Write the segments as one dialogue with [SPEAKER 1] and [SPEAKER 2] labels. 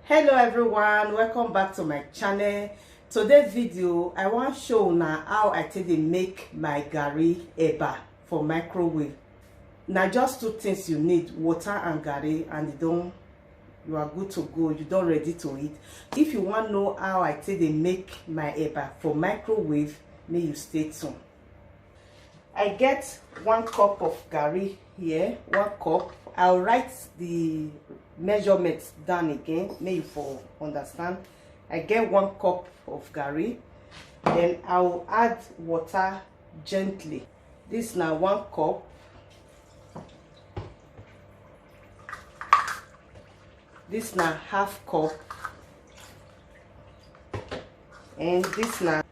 [SPEAKER 1] Hello everyone, welcome back to my channel. Today's video I want to show now how I take to make my garri eba for microwave. Now just two things you need, water and garri, and you are good to go. You don't ready to eat. If you want to know how I take to make my eba for microwave, may you stay tuned. I get 1 cup of garri here, 1 cup. I'll write the measurements down again, may you for understand. I get 1 cup of garri, then I'll add water gently. This now 1 cup. This now 1/2 cup, and this now.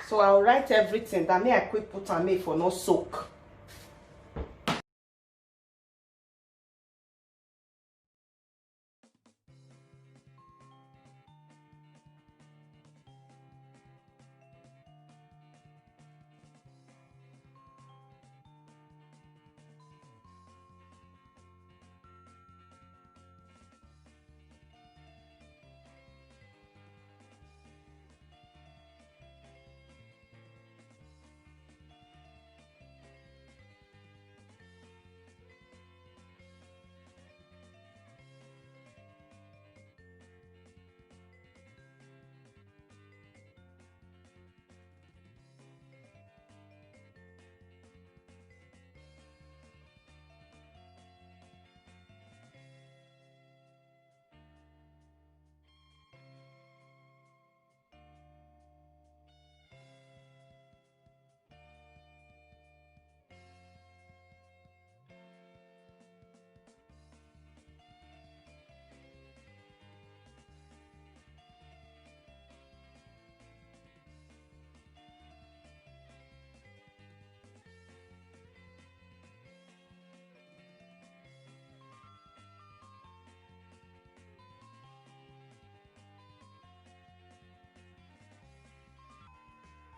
[SPEAKER 1] So I'll write everything that may I quick put on me for no soak.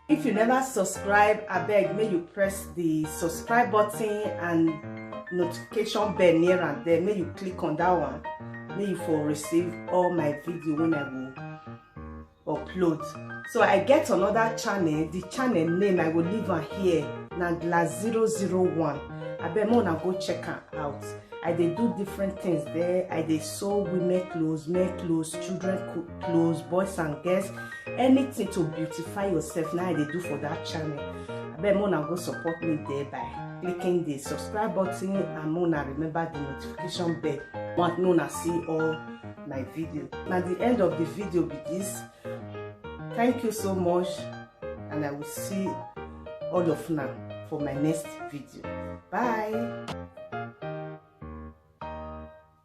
[SPEAKER 1] If you never subscribe, I beg may you press the subscribe button and notification bell near and there. May you click on that one. May you for receive all my video when I will upload. So I get another channel. The channel name I will leave on here. Nagla 001. I beg more now go check her out. I they do different things there. I they sew women clothes, men clothes, children clothes, boys and girls. Anything to beautify yourself now they do for that channel. I bet more now go support me there by clicking the subscribe button and more now remember the notification bell. Want to see all my video. Now the end of the video be this. Thank you so much, and I will see all of now for my next video. Bye.